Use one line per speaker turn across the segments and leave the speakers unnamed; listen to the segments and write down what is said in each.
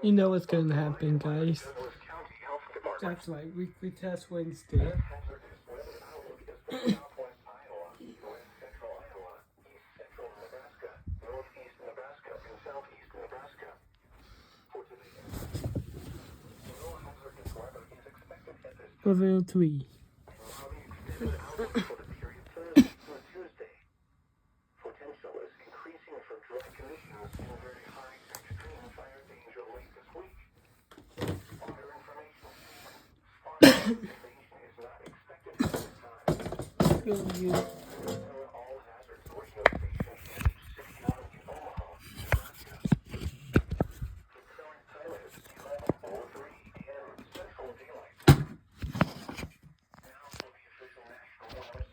You know what's gonna happen, guys. That's right, weekly test Wednesday. Level 3.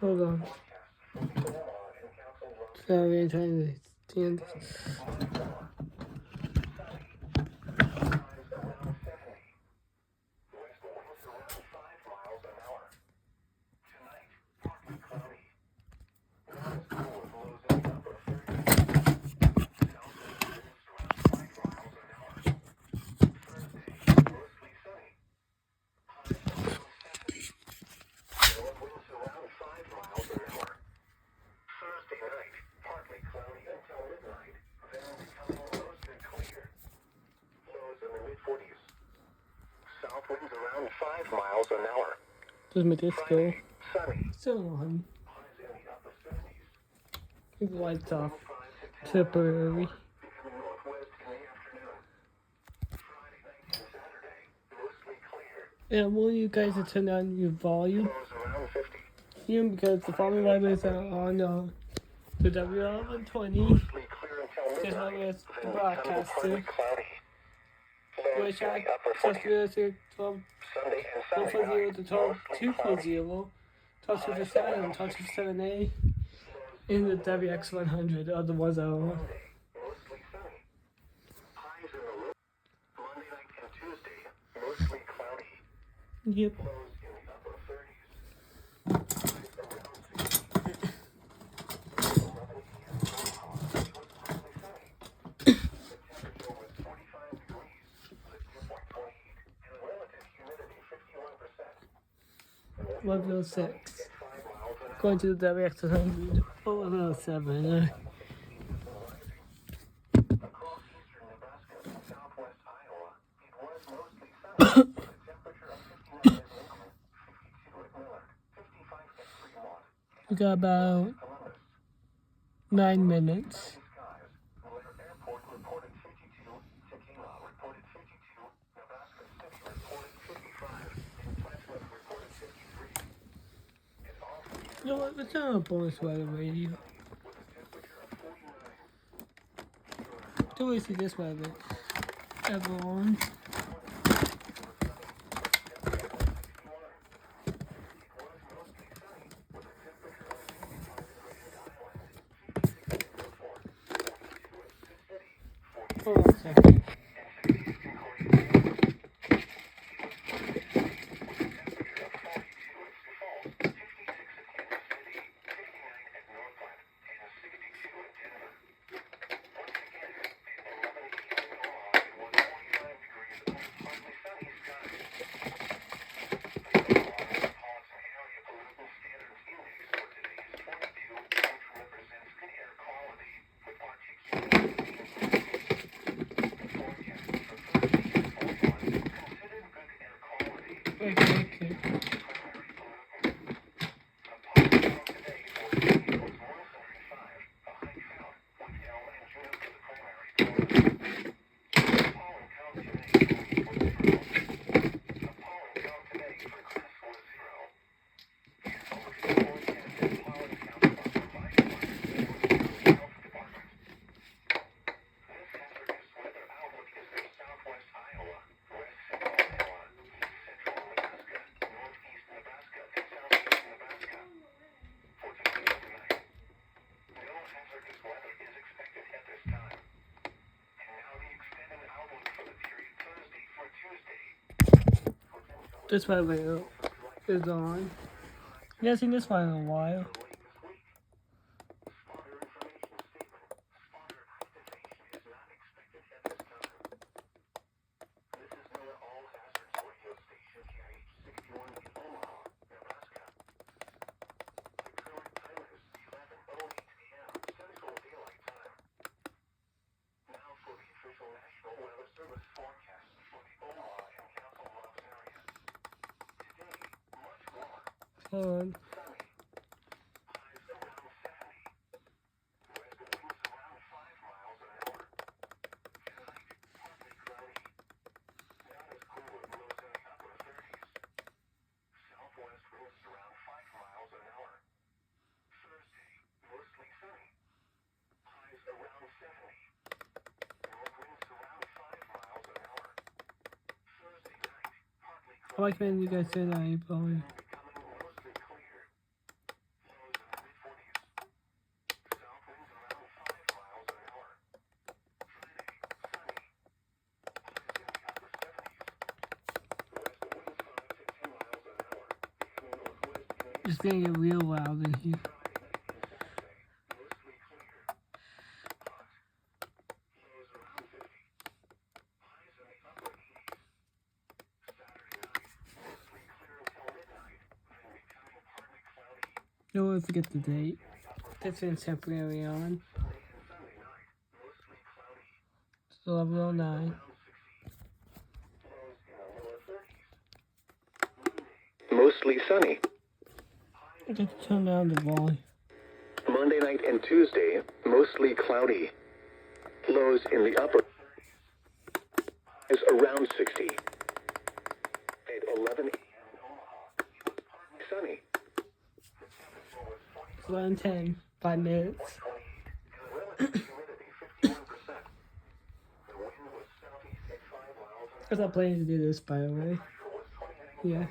Hold on. Sorry, I'm trying to stand this.
Winds around 5 miles an hour.
Does my disc go?
Sunny.
Still on. Keep the lights off. Temporary. And I want you guys to turn down your volume. Here, because the following libraries are on the W1120. Just like as the broadcaster. Which I touch 1240 to 12240, touch with the 7 and touch with 7A in the WX100, other ones are on. Yep. Level 6. Going to the WX100. Oh, level 7. We got about 9 minutes. You know what? Let's not a bonus weather radio. Do we see this weather ever on? Hold on a second. Okay. This weather is on. You haven't seen this one in a while. hold on. I recommend you guys do that, probably. It's gonna get real loud in here. Don't forget the date. That's in temporary on. It's 11:09.
Mostly sunny.
I got to turn down the volume.
Monday night and Tuesday, mostly cloudy. Lows in the upper is around 60. At 11 sunny.
11:10. 5 minutes. I was not planning to do this, by the way. Yeah.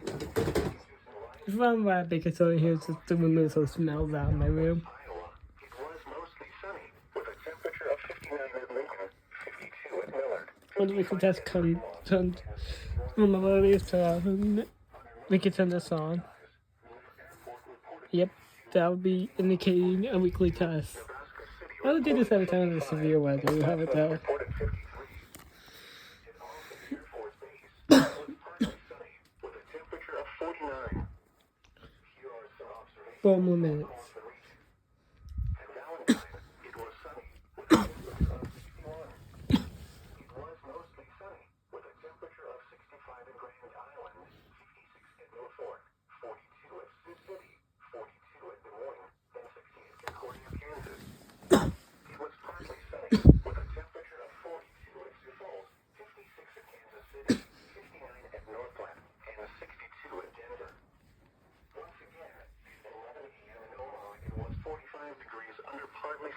If I'm right, because over here, it's just to remove those smells out of my room.
It was mostly sunny with a temperature of 59 at Lincoln, 52 at Millard.
I wonder if we could just turn on my volume so we could turn this on. Yep, that would be indicating a weekly test. I would do this every time there's severe weather. You have it there. 4 more minutes.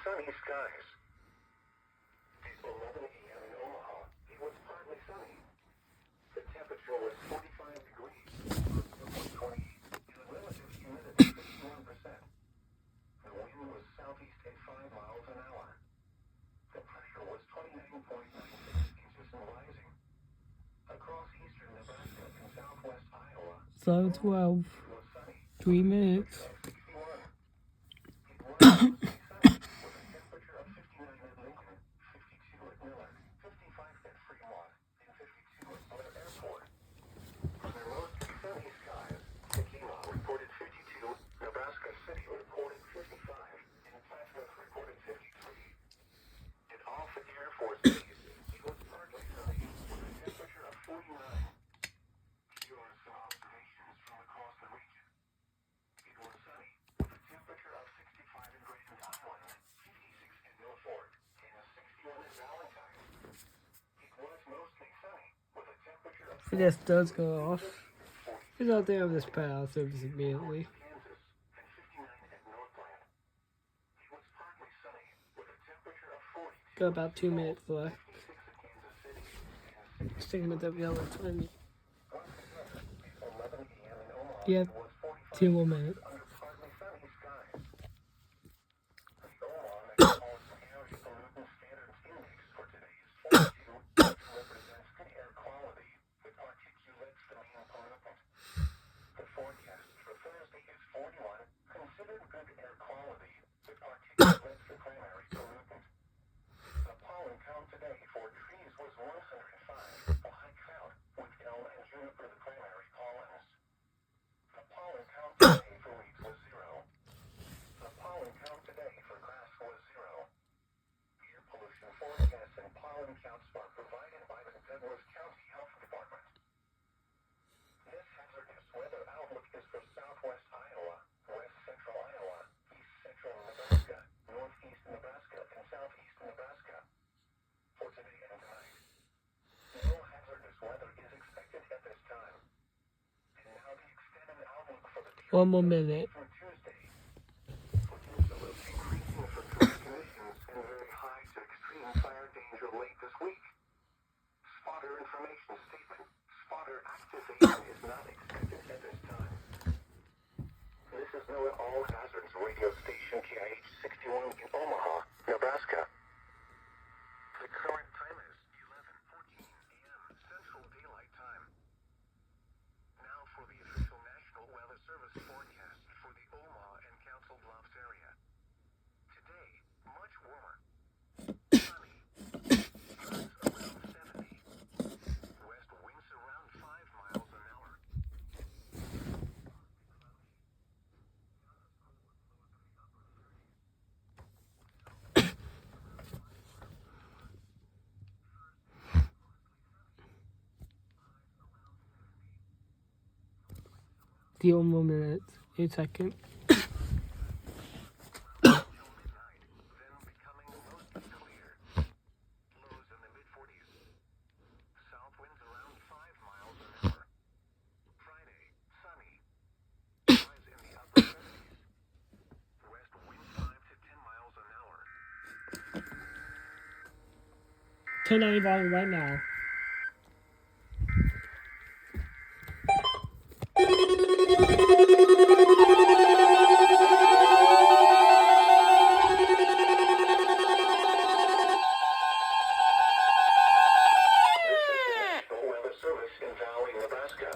Sunny skies. At 11 a.m. in Omaha, it was partly sunny. The temperature was 45 degrees. It was 20. The relative humidity 51%. The wind was southeast at 5 miles an hour. The pressure was 29.96 inches and rising. Across eastern Nebraska and southwest Iowa,
12. 3 minutes. If this does go off, it's out there on this power service immediately. Got about 2 minutes left. Sticking with WL20. Yep, 2 more minutes.
This hazardous weather outlook is for southwest Iowa.
One more minute.
from Tuesday. Potential of increasing fraternal conditions and very high to extreme fire danger late this week. Spotter information statement. Spotter activation is not expected at this time. This is NOAA All Hazards radio station KIH 61 in Omaha, Nebraska. The current time is 11:14 a.m. Central Daylight Time. Now for the official National Weather Service forecast for the Omaha and Council Bluffs area. Today, much warmer. Sunny. Highs around 70. West winds around 5 miles an hour.
Few more minutes. 8 seconds.
Till midnight, then becoming mostly clear. Lows in the mid-40s. South winds around 5 miles an hour. Friday, sunny. Highs in the upper 70s. West wind 5 to 10 miles an hour.
Turn on your volume right now.
National Weather Service in Valley, Nebraska.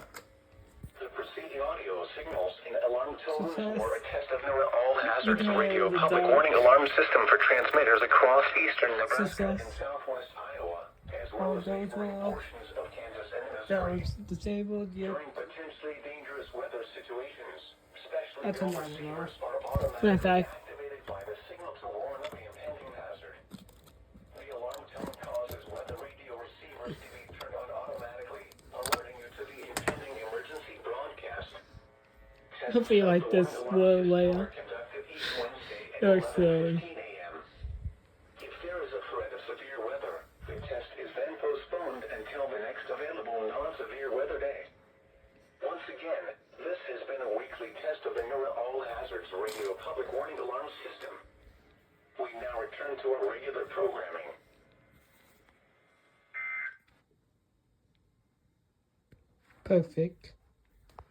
The preceding audio signals and alarm tones were a test of NOAA All Hazards Radio public warning alarm system for transmitters across eastern Nebraska and southwest Iowa, as well as neighboring portions of Kansas and
That
Missouri.
was disabled. Yep.
During potentially dangerous weather situations, especially
That's
when
a lot,
receivers are
Matter of
automatically
fact.
activated by the signal to warn of the impending hazard. The alarm tone causes weather radio receivers to be turned on automatically, alerting you to the impending emergency broadcast.
Hopefully you like this little layer.
Conducted each Wednesday at
Very slowly.
11:15 a.m. If there is a threat of severe weather, the test is then postponed until the next available non-severe weather day. Once again, this has been a weekly test of the NOAA All Hazards Radio public warning alarm system. We now return to our regular programming.
Perfect.